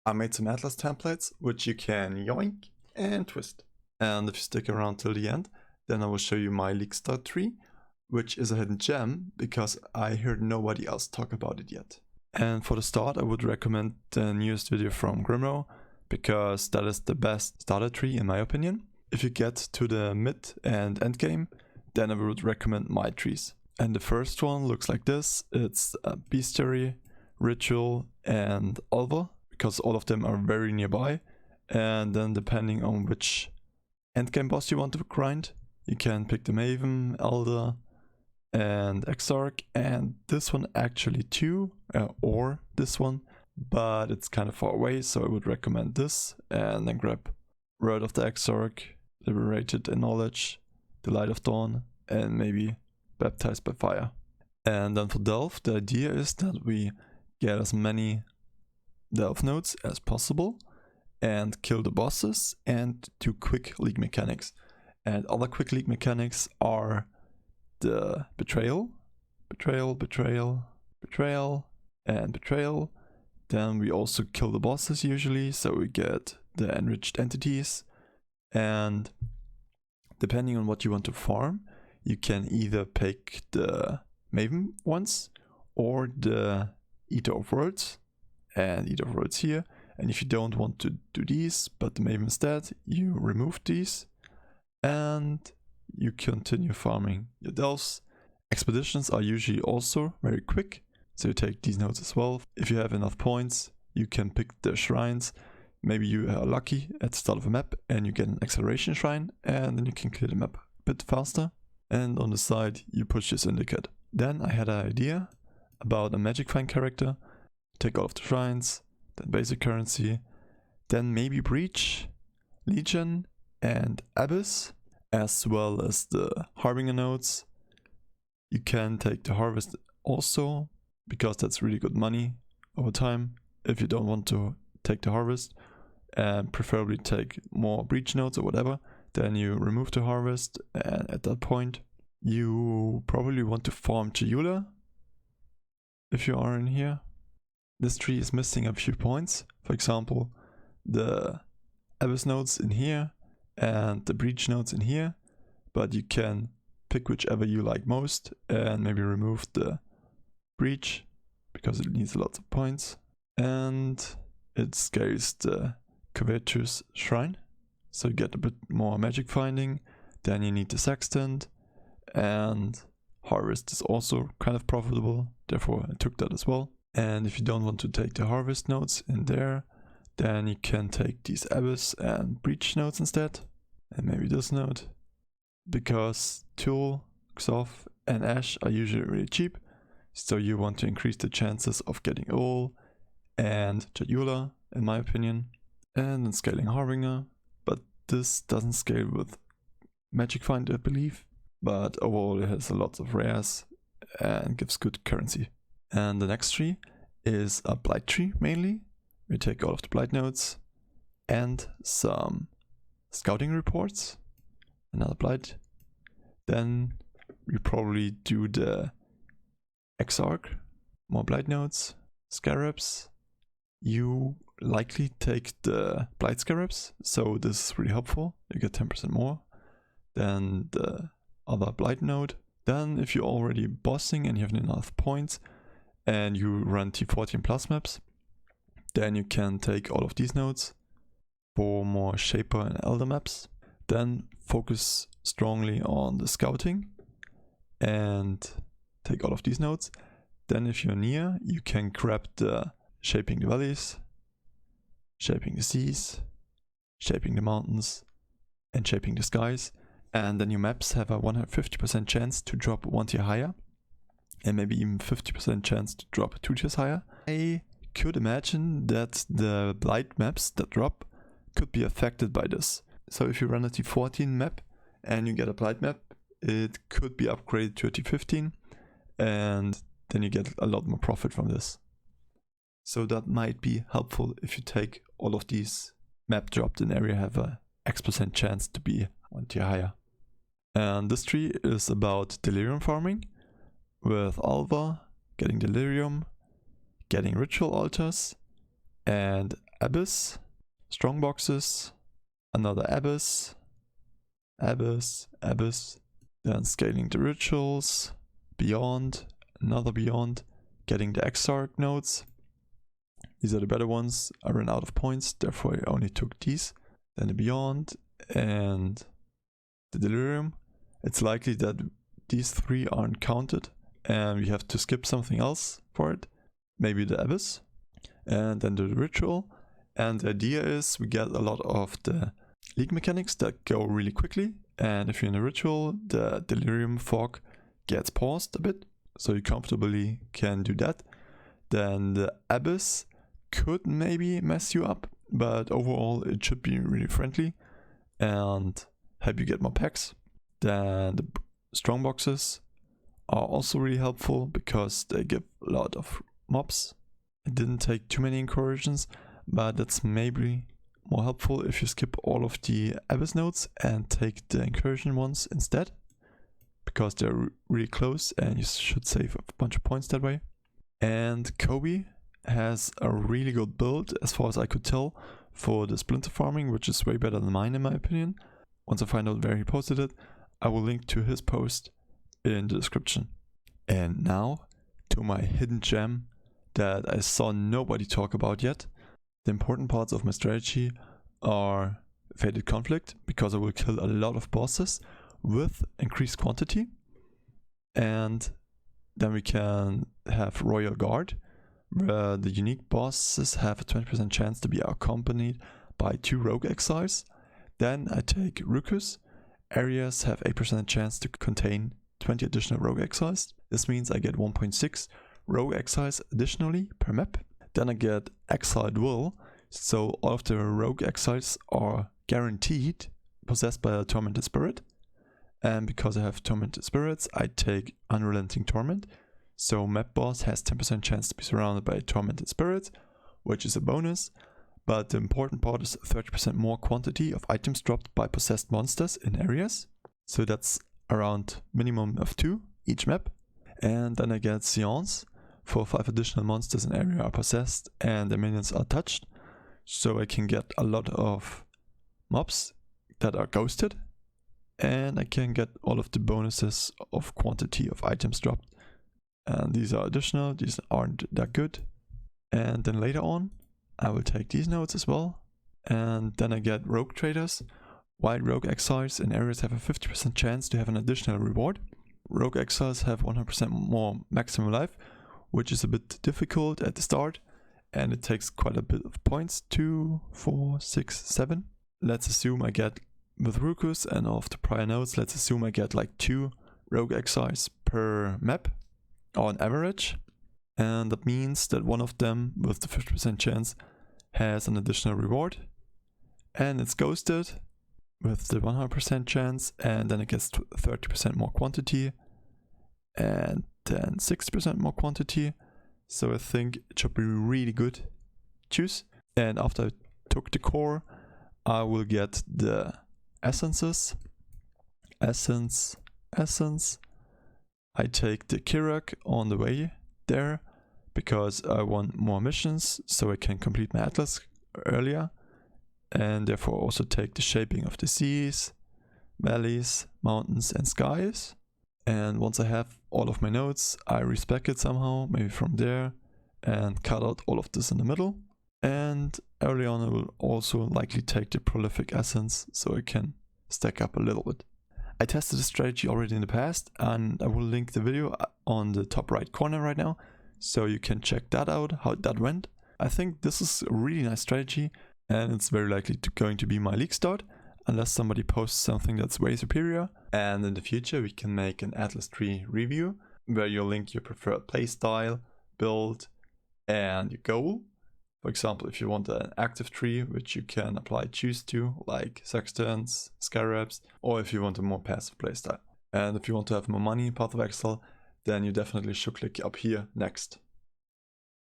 I made some Atlas templates which you can yoink and twist. And if you stick around till the end, then I will show you my leak start tree, which is a hidden gem because I heard nobody else talk about it yet. And for the start, I would recommend the newest video from Grimro because that is the best starter tree in my opinion. If you get to the mid and end game, then I would recommend my trees. And the first one looks like this. It's Beastiary, Ritual and Alva, because all of them are very nearby. And then depending on which endgame boss you want to grind, you can pick the Maven, Elder and Exarch, and this one actually too, or this one, but it's kind of far away, so I would recommend this, and then grab Word of the Exarch, Liberated in Knowledge, the Light of Dawn, and maybe Baptized by Fire. And then for Delve, the idea is that we get as many Delve nodes as possible and kill the bosses and do quick league mechanics. And other quick league mechanics are the betrayal, and betrayal. Then we also kill the bosses usually, so we get the enriched entities. And depending on what you want to farm, you can either pick the Maven ones or the Eater of Worlds, and Eater of Worlds here. And if you don't want to do these, but the Maven instead, you remove these and you continue farming your delves. Expeditions are usually also very quick, so you take these nodes as well. If you have enough points, you can pick the shrines. Maybe you are lucky at the start of a map and you get an acceleration shrine, and then you can clear the map a bit faster. And on the side, you push your syndicate. Then I had an idea about a magic find character. Take all of the shrines, then basic currency, then maybe Breach, Legion and Abyss, as well as the Harbinger nodes. You can take the Harvest also, because that's really good money over time if you don't want to take the Harvest, and preferably take more Breach nodes or whatever. Then you remove the Harvest, and at that point you probably want to farm Chayula if you are in here. This tree is missing a few points, for example the Abyss nodes in here and the Breach nodes in here, but you can pick whichever you like most and maybe remove the Breach because it needs lots of points, and it scales the Covetous Shrine, so you get a bit more magic finding. Then you need the Sextant, and Harvest is also kind of profitable, therefore I took that as well. And if you don't want to take the Harvest nodes in there, then you can take these Abyss and Breach nodes instead, and maybe this node, because Tool, Xoth and Ash are usually really cheap, so you want to increase the chances of getting Ol and Chayula in my opinion. And then scaling Harbinger, but this doesn't scale with Magic Find I believe, but overall it has a lot of rares and gives good currency. And the next tree is a Blight tree mainly. We take all of the Blight nodes and some scouting reports, another Blight. Then we probably do the Exarch, more Blight nodes, Scarabs. You likely take the Blight Scarabs, so this is really helpful. You get 10% more than the other Blight node. Then if you're already bossing and you have enough points and you run T14 plus maps, then you can take all of these nodes for more Shaper and Elder maps. Then focus strongly on the scouting and take all of these nodes. Then if you're near, you can grab the Shaping the Valleys, Shaping the Seas, Shaping the Mountains and Shaping the Skies. And then your maps have a 150% chance to drop 1 tier higher, and maybe even 50% chance to drop 2 tiers higher. I could imagine that the Blight maps that drop could be affected by this. So if you run a T14 map and you get a Blight map, it could be upgraded to a T15, and then you get a lot more profit from this. So that might be helpful if you take all of these map dropped in area have a X% chance to be 1 tier higher. And this tree is about Delirium Farming, with Alva getting Delirium, getting Ritual Altars, and Abyss, strong boxes, another Abyss, Abyss, Abyss, then scaling the rituals, Beyond, another Beyond, getting the Exarch nodes. These are the better ones. I ran out of points, therefore I only took these. Then the Beyond and the Delirium. It's likely that these three aren't counted and we have to skip something else for it. Maybe the Abyss. And then the Ritual. And the idea is we get a lot of the league mechanics that go really quickly. And if you're in a Ritual, the Delirium fog gets paused a bit, so you comfortably can do that. Then the Abyss could maybe mess you up, but overall it should be really friendly and help you get more packs. Then the strong boxes are also really helpful because they give a lot of mobs. It didn't take too many incursions, but that's maybe more helpful if you skip all of the Abyss nodes and take the incursion ones instead, because they're really close and you should save a bunch of points that way. And PoE has a really good build, as far as I could tell, for the Splinter Farming, which is way better than mine in my opinion. Once I find out where he posted it, I will link to his post in the description. And now to my hidden gem that I saw nobody talk about yet. The important parts of my strategy are Fated Conflict, because I will kill a lot of bosses with increased quantity. And then we can have Royal Guard, where the unique bosses have a 20% chance to be accompanied by 2 Rogue Exiles. Then I take Rukus. Areas have 8% chance to contain 20 additional Rogue Exiles. This means I get 1.6 Rogue Exiles additionally per map. Then I get Exiled Will, so all of the Rogue Exiles are guaranteed possessed by a Tormented Spirit. And because I have Tormented Spirits, I take Unrelenting Torment. So map boss has 10% chance to be surrounded by Tormented Spirits, which is a bonus. But the important part is 30% more quantity of items dropped by possessed monsters in areas. So that's around minimum of 2 each map. And then I get Seance for 5 additional monsters in area are possessed and the minions are touched. So I can get a lot of mobs that are ghosted. And I can get all of the bonuses of quantity of items dropped. And these are additional, these aren't that good. And then later on, I will take these nodes as well. And then I get Rogue Traders. While Rogue Exiles in areas have a 50% chance to have an additional reward. Rogue Exiles have 100% more maximum life, which is a bit difficult at the start. And it takes quite a bit of points, 2, 4, 6, 7. Let's assume I get, with Rukus and all of the prior nodes, let's assume I get like 2 Rogue Exiles per map on average. And that means that one of them with the 50% chance has an additional reward. And it's ghosted with the 100% chance, and then it gets 30% more quantity and then 60% more quantity. So I think it should be really good. Choose. And after I took the core, I will get the essences. Essence. I take the Kirak on the way there because I want more missions so I can complete my Atlas earlier, and therefore also take the Shaping of the Seas, Valleys, Mountains and Skies. And once I have all of my nodes, I respec it somehow, maybe from there, and cut out all of this in the middle. And early on I will also likely take the Prolific Essence so I can stack up a little bit. I tested this strategy already in the past, and I will link the video on the top right corner right now, so you can check that out, how that went. I think this is a really nice strategy, and it's very likely going to be my league start, unless somebody posts something that's way superior. And in the future we can make an Atlas tree review, where you link your preferred playstyle, build, and your goal. For example, if you want an active tree, which you can apply choose to, like Sextants, Scarabs, or if you want a more passive playstyle. And if you want to have more money in Path of Exile, then you definitely should click up here next.